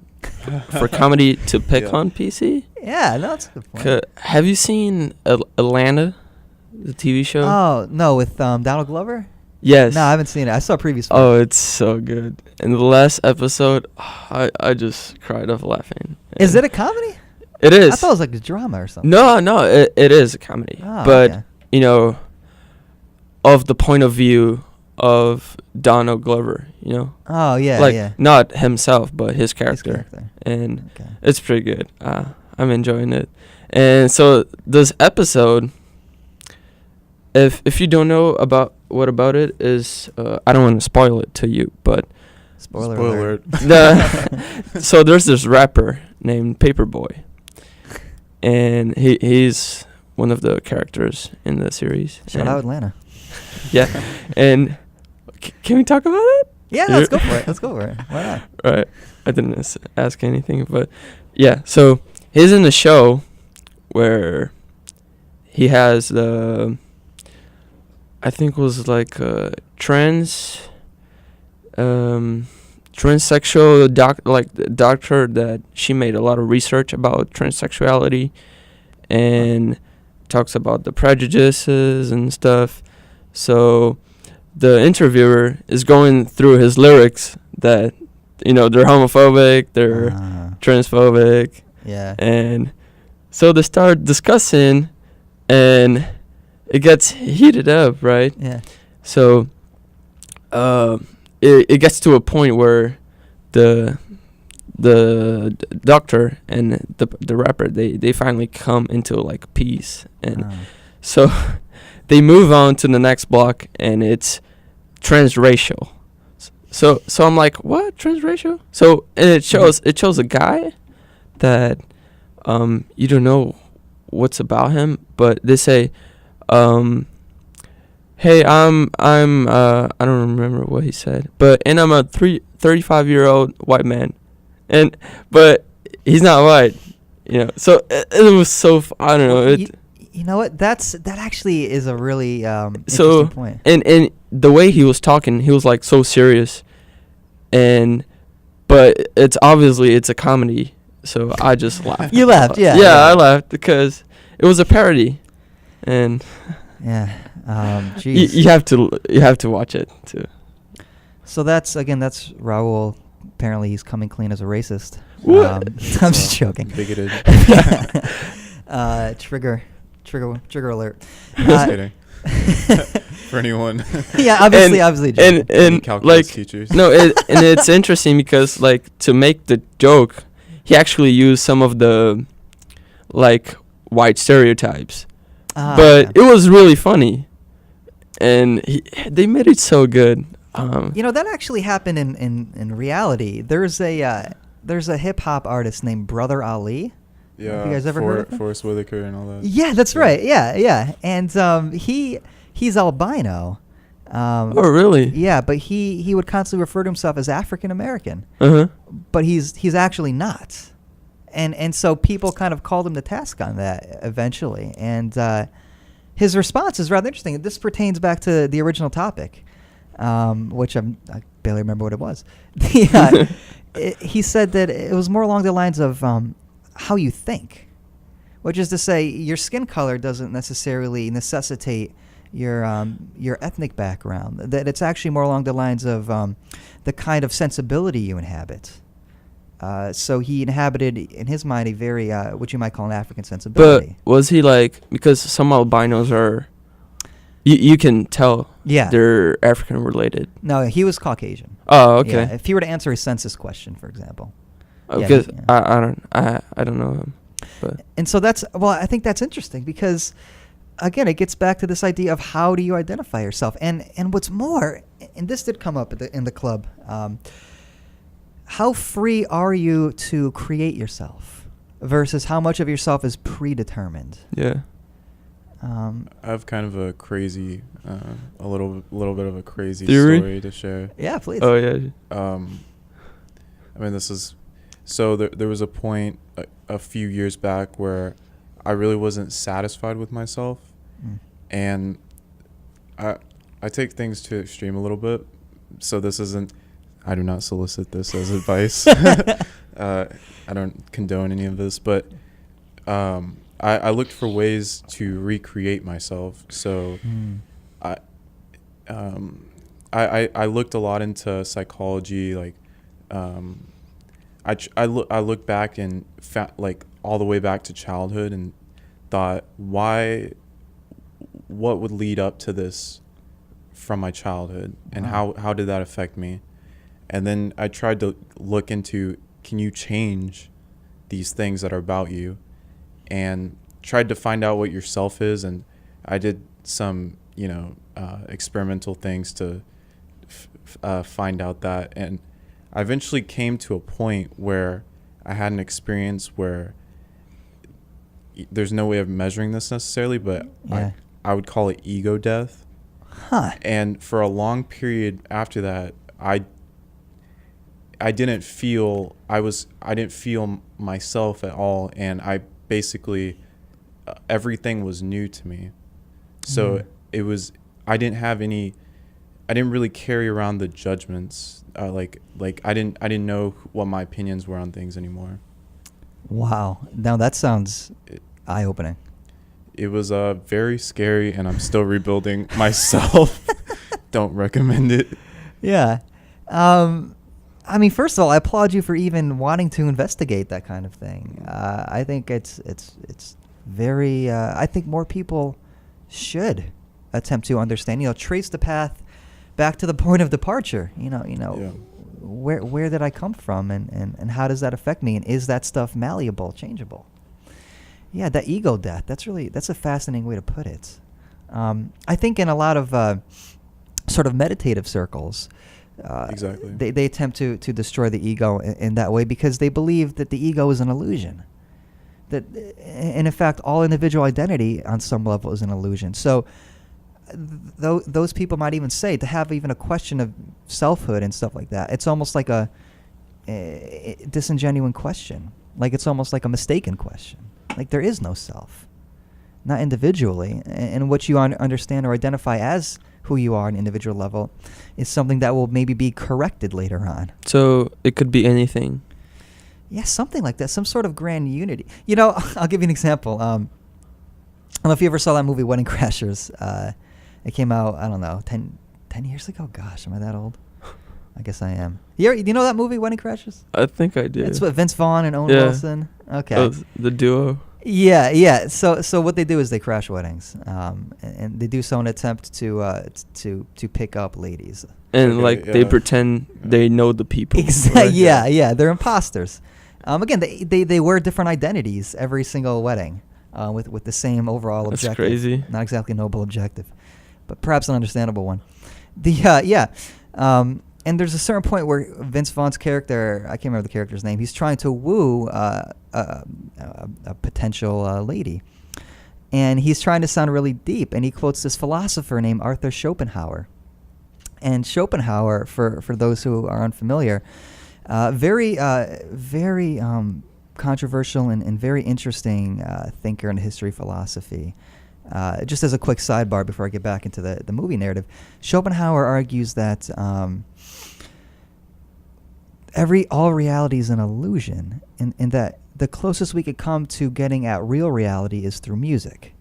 comedy to pick on PC. Yeah, no, that's a good point. Have you seen Atlanta, the TV show? Oh no, with Donald Glover. Yes. No, I haven't seen it. I saw previous. Oh, it's so good. In the last episode, I just cried off laughing. Is it a comedy? It is. I thought it was like a drama or something. No, it is a comedy. Oh, but okay. Of the point of view of Donald Glover, Oh yeah, like yeah. not himself, but his character. And Okay. it's pretty good. I'm enjoying it. And so this episode, if you don't know what about it is, I don't want to spoil it to you, but Spoiler alert. so there's this rapper named Paperboy, and he's one of the characters in the series. Shout out Atlanta. Yeah, and can we talk about it? Yeah, no, let's go for it. Let's go for it. Why not? Right. I didn't ask anything, but yeah. So he's in the show where he has I think it was like a transsexual doctor that she made a lot of research about transsexuality and talks about the prejudices and stuff. So the interviewer is going through his lyrics that, they're homophobic, they're transphobic. Yeah. And so they start discussing, and it gets heated up, right? Yeah. So it gets to a point where the doctor and the rapper, they finally come into like peace, and so they move on to the next block, and it's transracial. So I'm like, what, transracial? So and it shows a guy that you don't know what's about him, but they say, hey, I'm I don't remember what he said, but I'm a 35-year-old white man, but he's not white, you know. So it was so I don't know. Well, you know what? That actually is a really So interesting point. and the way he was talking, he was like so serious, but it's obviously it's a comedy. So I just laughed. You laughed, yeah. Yeah, I laughed because it was a parody, and Yeah. Jeez. you have to watch it too. So that's Raul. Apparently, he's coming clean as a racist. What? I'm just joking. Bigoted. Trigger alert. Just kidding. For anyone. Yeah, obviously. Joking. And calculus like teachers. no, and it's interesting because like to make the joke, he actually used some of the like white stereotypes, but it was really funny, and they made it so good. That actually happened in reality. There's a hip hop artist named Brother Ali. Yeah. Have you guys ever heard of him? Forrest Whitaker and all that. Yeah, that's right. Yeah. And he's albino. Oh really? Yeah, but he would constantly refer to himself as African American. But he's actually not. And so people kind of called him to task on that eventually. And his response is rather interesting. This pertains back to the original topic, which I barely remember what it was. He said that it was more along the lines of how you think, which is to say your skin color doesn't necessarily necessitate your ethnic background. That it's actually more along the lines of the kind of sensibility you inhabit. So he inhabited, in his mind, a very, what you might call an African sensibility. But was he like, because some albinos are, you can tell they're African related. No, he was Caucasian. Oh, okay. Yeah, if he were to answer a census question, for example. Because I don't know him. But. And so I think that's interesting because, again, it gets back to this idea of how do you identify yourself. And what's more, and this did come up in the club, how free are you to create yourself versus how much of yourself is predetermined? Yeah. I have kind of a crazy, a little bit of a crazy theory? Story to share. Yeah, please. Oh yeah. I mean, this is so there was a point a few years back where I really wasn't satisfied with myself, and I take things to extreme a little bit. So this isn't. I do not solicit this as advice. I don't condone any of this, but I looked for ways to recreate myself. So I looked a lot into psychology. Like I looked back and like all the way back to childhood and thought what would lead up to this from my childhood and how did that affect me. And then I tried to look into, can you change these things that are about you? And tried to find out what yourself is. And I did some, experimental things to find out that. And I eventually came to a point where I had an experience where there's no way of measuring this necessarily, but I would call it ego death. Huh. And for a long period after that, I didn't feel myself at all, and I basically everything was new to me. So it was I didn't really carry around the judgments. Like I didn't know what my opinions were on things anymore. Wow. Now that sounds eye-opening. It was very scary, and I'm still rebuilding myself. Don't recommend it. Yeah. I mean, first of all, I applaud you for even wanting to investigate that kind of thing. I think it's very. I think more people should attempt to understand. Trace the path back to the point of departure. Where did I come from, and how does that affect me, and is that stuff malleable, changeable? Yeah, that ego death. That's a fascinating way to put it. I think in a lot of sort of meditative circles. Exactly. They attempt to destroy the ego in that way because they believe that the ego is an illusion. And in fact, all individual identity on some level is an illusion. So those people might even say to have even a question of selfhood and stuff like that. It's almost like disingenuous question. Like it's almost like a mistaken question. Like there is no self, not individually, and what you understand or identify as who you are on an individual level is something that will maybe be corrected later on. So it could be anything. Yeah, something like that, some sort of grand unity. You know, I'll give you an example. I don't know if you ever saw that movie Wedding Crashers. It came out, I don't know, 10 years ago? Gosh, am I that old? I guess I am. Do you know that movie, Wedding Crashers? I think I do. It's with Vince Vaughn and Owen Yeah. Wilson. Okay. Oh, the duo. Yeah. So what they do is they crash weddings, and they do so in an attempt to pick up ladies. And Okay, like they yeah. pretend they know the people. Exactly. right? Yeah. They're imposters. Again, they wear different identities every single wedding, with the same overall That's objective. crazy. Not exactly a noble objective, but perhaps an understandable one. And there's a certain point where Vince Vaughn's character, I can't remember the character's name, he's trying to woo a potential lady. And he's trying to sound really deep, and he quotes this philosopher named Arthur Schopenhauer. And Schopenhauer, for those who are unfamiliar, very controversial and very interesting thinker in history philosophy. Just as a quick sidebar before I get back into the movie narrative, Schopenhauer argues that all reality is an illusion, and that the closest we could come to getting at real reality is through music,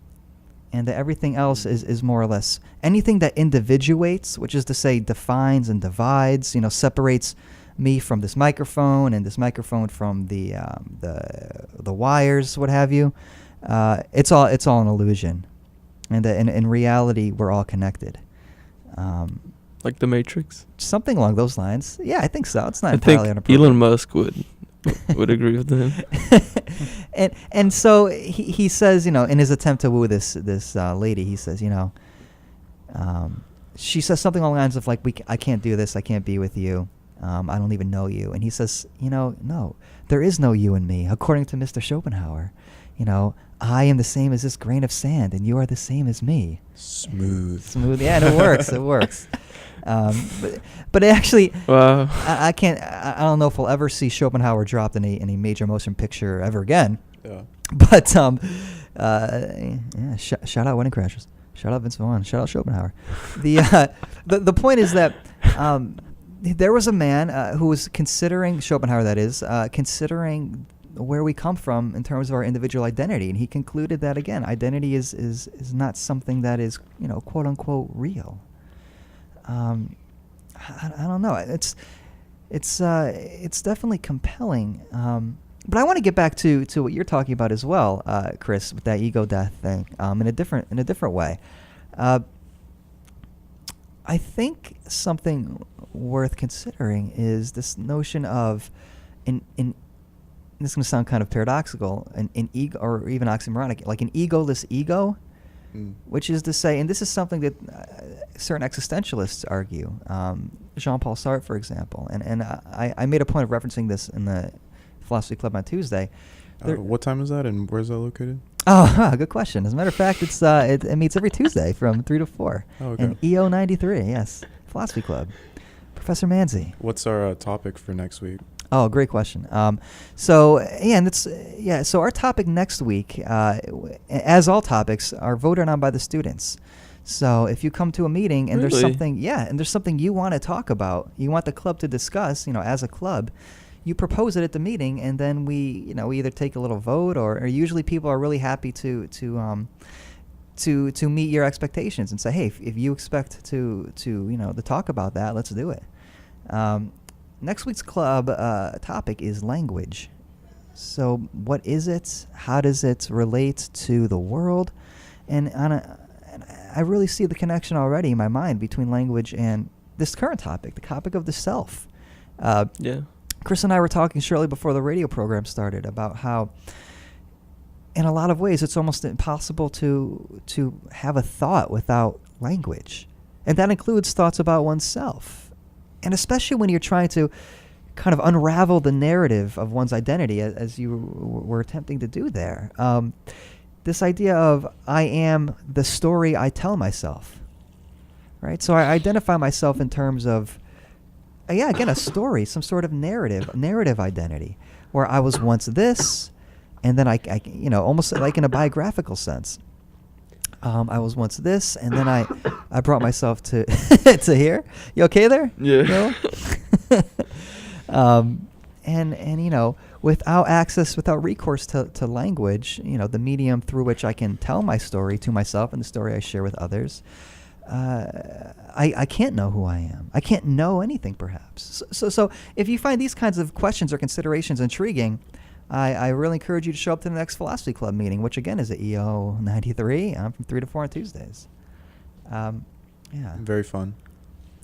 and that everything else is more or less anything that individuates, which is to say defines and divides, separates me from this microphone and this microphone from the wires, what have you. It's all an illusion, and in reality we're all connected. Like the Matrix. Something along those lines. Yeah, I think so. It's not I entirely think inappropriate. Elon Musk would agree with him. and so he says, in his attempt to woo this lady, he says, she says something along the lines of like, I can't do this. I can't be with you. I don't even know you. And he says, no, there is no you and me. According to Mr. Schopenhauer, I am the same as this grain of sand, and you are the same as me. Smooth. Yeah, and it works. It works. But actually, Wow. I can't. I don't know if we'll ever see Schopenhauer dropped in a major motion picture ever again. Yeah. But shout out Wedding Crashers. Shout out Vince Vaughn. Shout out Schopenhauer. The point is that there was a man who was considering Schopenhauer. That is considering where we come from in terms of our individual identity, and he concluded that again, identity is not something that is quote unquote real. I don't know. It's definitely compelling. But I want to get back to what you're talking about as well, Chris, with that ego death thing, in a different way. I think something worth considering is this notion of this is going to sound kind of paradoxical, an ego, or even oxymoronic, like an egoless ego, which is to say, and this is something that certain existentialists argue, Jean-Paul Sartre, for example, and I made a point of referencing this in the Philosophy Club on Tuesday. What time is that, and where's that located? Oh, good question. As a matter of fact, it meets every Tuesday from 3 to 4. Oh, okay. And EO 93, yes, Philosophy Club. Professor Manzi. What's our topic for next week? Oh, great question. So our topic next week, as all topics, are voted on by the students. So if you come to a meeting and there's something you want to talk about, you want the club to discuss, as a club, you propose it at the meeting, and then we either take a little vote, or usually people are really happy to meet your expectations and say, hey, if you expect to talk about that, let's do it. Next week's club topic is language. So what is it? How does it relate to the world? And I really see the connection already in my mind between language and this current topic, the topic of the self. Yeah. Chris and I were talking shortly before the radio program started about how, in a lot of ways, it's almost impossible to have a thought without language. And that includes thoughts about oneself. And especially when you're trying to kind of unravel the narrative of one's identity, as you were attempting to do there. This idea of I am the story I tell myself, right? So I identify myself in terms of yeah, again, a story, some sort of narrative identity, where I was once this, and then I almost like in a biographical sense. I was once this, and then I brought myself to to here. You okay there? Yeah. And without recourse to language, the medium through which I can tell my story to myself and the story I share with others, I can't know who I am. I can't know anything, perhaps. So if you find these kinds of questions or considerations intriguing, I really encourage you to show up to the next Philosophy Club meeting, which again is at EO 93 from 3 to 4 on Tuesdays. Yeah. Very fun.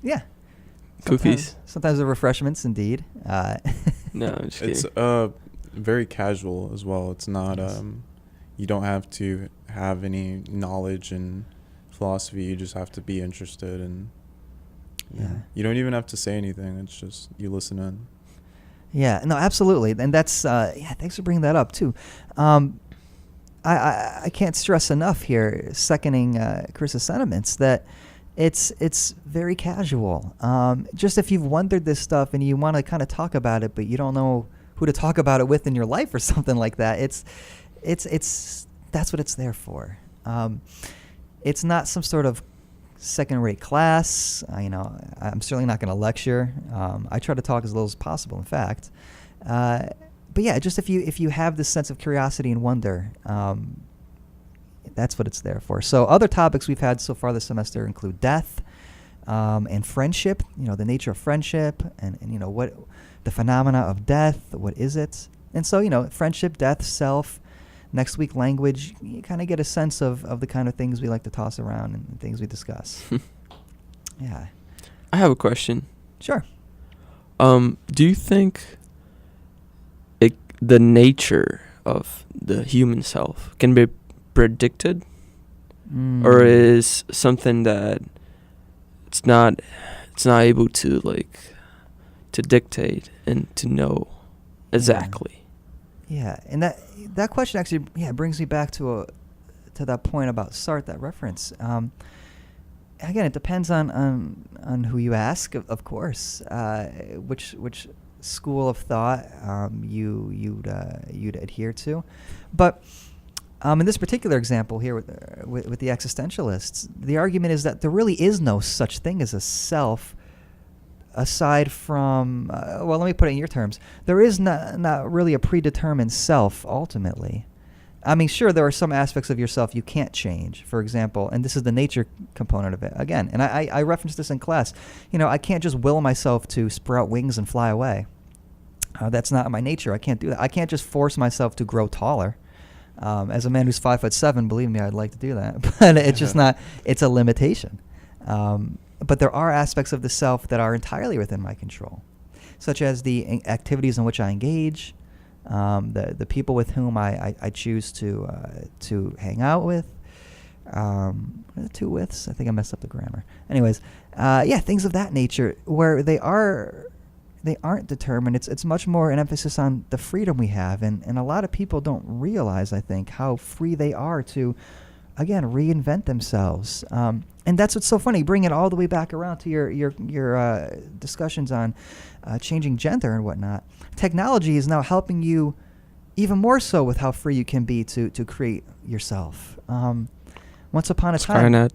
Yeah. Cookies. Sometimes the refreshments, indeed. No, I'm just kidding. It's very casual as well. It's not Yes. You don't have to have any knowledge in philosophy. You just have to be interested, and Yeah. you don't even have to say anything. It's just you listen in. Yeah, no, absolutely, and that's thanks for bringing that up too. I can't stress enough here, seconding Chris's sentiments, that it's very casual. Just if you've wondered this stuff and you want to kind of talk about it, but you don't know who to talk about it with in your life or something like that, it's that's what it's there for. It's not some sort of second-rate class. I'm certainly not going to lecture. I try to talk as little as possible, in fact. But yeah, just if you have this sense of curiosity and wonder, that's what it's there for. So other topics we've had so far this semester include death and friendship. The nature of friendship and what the phenomena of death. What is it? And so friendship, death, self. Next week, language. You kind of get a sense of the kind of things we like to toss around and things we discuss. Yeah. I have a question. Sure. Do you think the nature of the human self can be predicted, or is something that it's not able to to dictate and to know exactly? Yeah, and that question actually brings me back to that point about Sartre, that reference. Again, it depends on who you ask, of course, which school of thought you'd adhere to, but in this particular example here with the existentialists, the argument is that there really is no such thing as a self. Aside from, let me put it in your terms. There is not really a predetermined self, ultimately. I mean, sure, there are some aspects of yourself you can't change, for example, and this is the nature component of it, again. And I referenced this in class. I can't just will myself to sprout wings and fly away. That's not my nature. I can't do that. I can't just force myself to grow taller. As a man who's 5'7", believe me, I'd like to do that. But it's just not, it's a limitation. But there are aspects of the self that are entirely within my control, such as the activities in which I engage, the people with whom I choose to hang out with. The two withs? I think I messed up the grammar. Anyways, things of that nature where they aren't determined. It's much more an emphasis on the freedom we have, and a lot of people don't realize, I think, how free they are to, again, reinvent themselves. And that's what's so funny. Bring it all the way back around to your discussions on changing gender and whatnot. Technology is now helping you even more so with how free you can be to create yourself. Once upon a time, Skynet.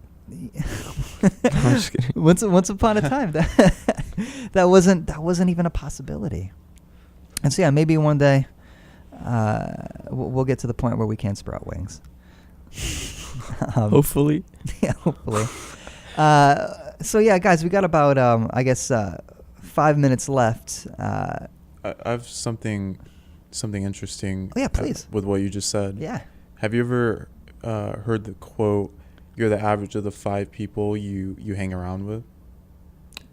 I'm just kidding. Once upon a time, that wasn't even a possibility. And so maybe one day we'll get to the point where we can sprout wings. Hopefully. Yeah, hopefully. So guys, we got about 5 minutes left. I have something interesting. Oh yeah, please. With what you just said. Yeah. Have you ever heard the quote, "You're the average of the 5 people you hang around with"?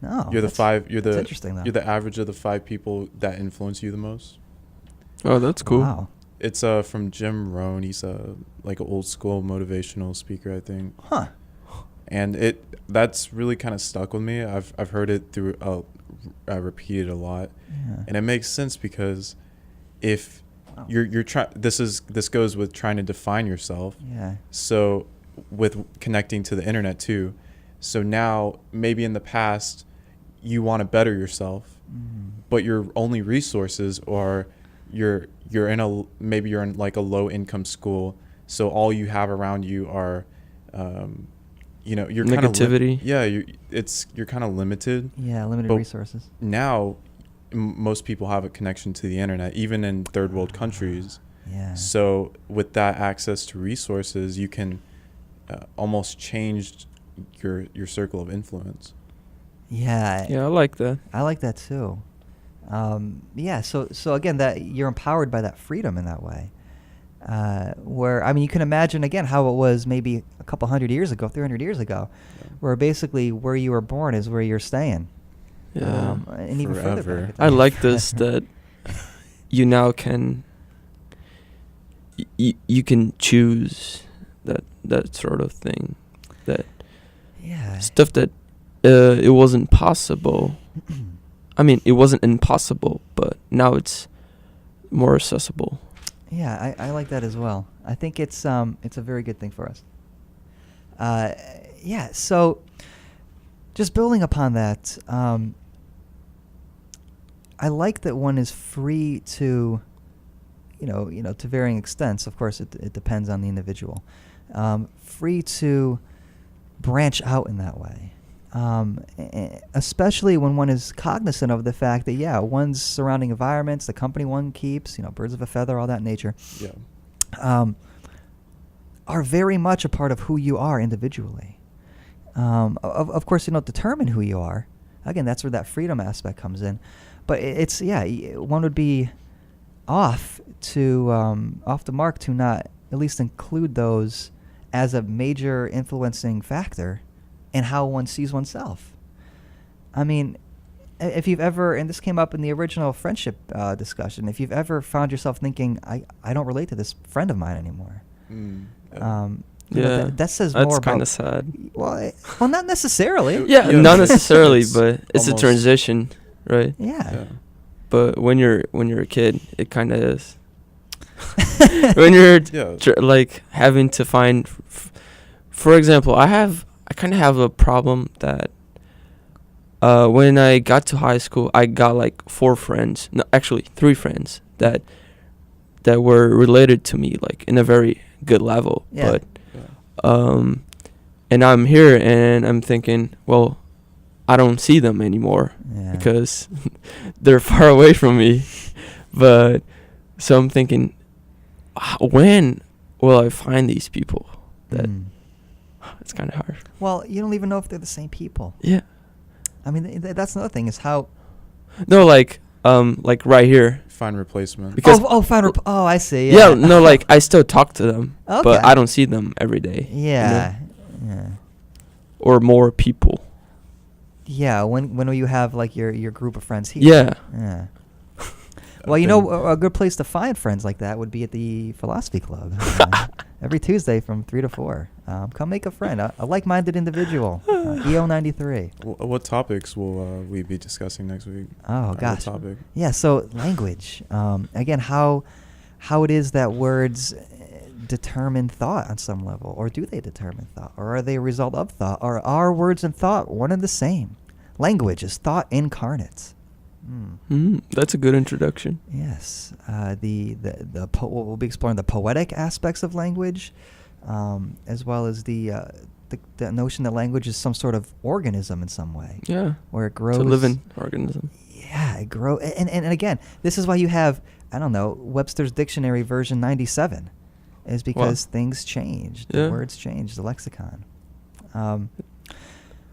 No. That's interesting, though. You're the average of the 5 people that influence you the most. Oh, that's cool. Wow. It's from Jim Rohn. He's like an old school motivational speaker, I think. Huh. And that's really kind of stuck with me. I've heard it through repeated a lot, Yeah. and it makes sense because if you're trying, this goes with trying to define yourself. Yeah. So with connecting to the internet too. So now maybe in the past you want to better yourself, but your only resources are you're in a maybe you're in like a low income school, so all you have around you are you're Negativity. you're kind of limited. Yeah, limited But resources. now most people have a connection to the internet, even in third world countries. Yeah. So with that access to resources, you can almost change your circle of influence. Yeah. Yeah, I like that. I like that too. Yeah. So again, that you're empowered by that freedom in that way. Where, I mean, you can imagine again how it was maybe a couple 100 years ago, 300 years ago, where basically where you were born is where you're staying. Yeah. And even further Forever. back. I like this that you now can you can choose that sort of thing, that Yeah. stuff that it wasn't possible. I mean, it wasn't impossible, but now it's more accessible. Yeah, I like that as well. I think it's a very good thing for us. Yeah. So, just building upon that, I like that one is free to, to varying extents. Of course, it depends on the individual. Free to branch out in that way, especially when one is cognizant of the fact that one's surrounding environments, the company one keeps, birds of a feather, all that nature, are very much a part of who you are individually. Of course, determine who you are. Again, that's where that freedom aspect comes in. But one would be off the mark to not at least include those as a major influencing factor in how one sees oneself. I mean, if you've ever, and this came up in the original friendship discussion, if you've ever found yourself thinking, I don't relate to this friend of mine anymore. That says more about... That's kind of sad. Well, not necessarily. Yeah, not necessarily, it's but it's a almost- transition, right? Yeah. But when you're a kid, it kind of is. When you're like having to find, for example, I kind of have a problem that when I got to high school, I got like 3 friends that were related to me, like in a very good level. Yeah. But and I'm here and I'm thinking, well, I don't see them anymore because they're far away from me. But so I'm thinking, when will I find these people? That it's kind of hard. Well, you don't even know if they're the same people. Yeah. I mean, that's another thing is how... No, like right here. Find replacement. Because I see. Yeah, no, like I still talk to them, Okay. but I don't see them every day. Yeah. You know? Or more people. Yeah, when you have like your group of friends here. Yeah. Yeah. Well, a good place to find friends like that would be at the philosophy club. Every Tuesday from 3 to 4. Come make a friend, a like-minded individual. EO93. What topics will we be discussing next week? Oh, gosh. What topic? Yeah, so language. Again, how it is that words determine thought on some level, or do they determine thought, or are they a result of thought, or are words and thought one and the same? Language is thought incarnate. That's a good introduction. Yes, we'll be exploring the poetic aspects of language, as well as the notion that language is some sort of organism in some way. Yeah, where it grows. It's a living organism. Yeah, it grows, and again, this is why you have Webster's Dictionary version 97, is because things change, the words change, the lexicon.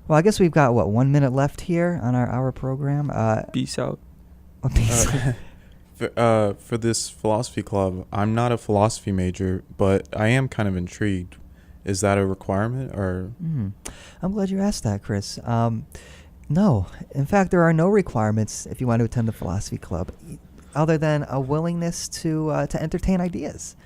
Well, I guess we've got 1 minute left here on our hour program. Peace out. For this philosophy club, I'm not a philosophy major, but I am kind of intrigued. Is that a requirement, or? I'm glad you asked that, Chris. No, in fact, there are no requirements if you want to attend the philosophy club, other than a willingness to entertain ideas.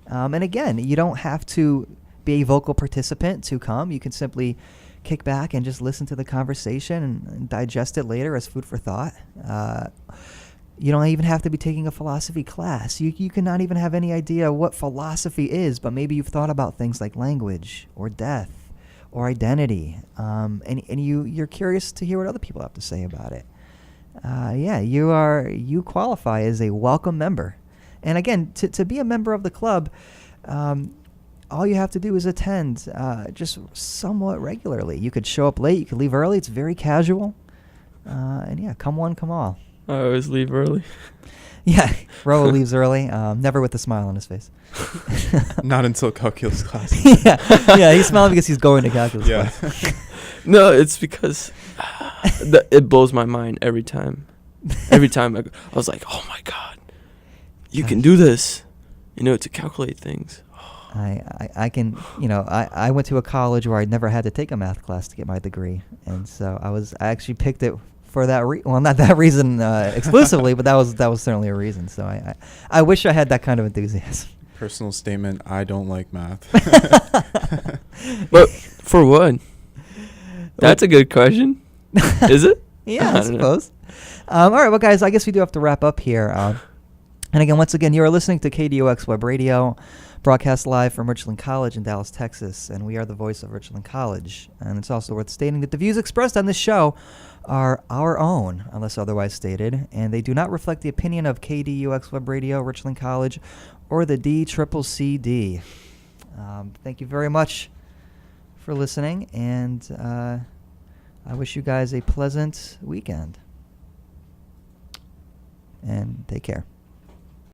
And again, you don't have to be a vocal participant to come. You can simply kick back and just listen to the conversation and digest it later as food for thought. You don't even have to be taking a philosophy class. You can not even have any idea what philosophy is, but maybe you've thought about things like language or death or identity, and you're curious to hear what other people have to say about it. You qualify as a welcome member. And again, to be a member of the club, all you have to do is attend just somewhat regularly. You could show up late, you could leave early. It's very casual. And yeah, come one, come all. I always leave early. Yeah, Roa leaves early, never with a smile on his face. Not until calculus class. yeah, he's smiling because he's going to calculus class. No, it's because it blows my mind every time. Every time I was like, oh my God, you can do this, to calculate things. I can, I went to a college where I never had to take a math class to get my degree. And so I actually picked it for that well, not that reason exclusively, but that was certainly a reason. So I wish I had that kind of enthusiasm. Personal statement, I don't like math. But for what? That's a good question. Is it? Yeah, I suppose. All right, well, guys, I guess we do have to wrap up here. And again, once again, you are listening to KDOX Web Radio, broadcast live from Richland College in Dallas, Texas, and we are the voice of Richland College. And it's also worth stating that the views expressed on this show are our own, unless otherwise stated, and they do not reflect the opinion of KDUX Web Radio, Richland College, or the DCCCD. Thank you very much for listening, and I wish you guys a pleasant weekend. And take care.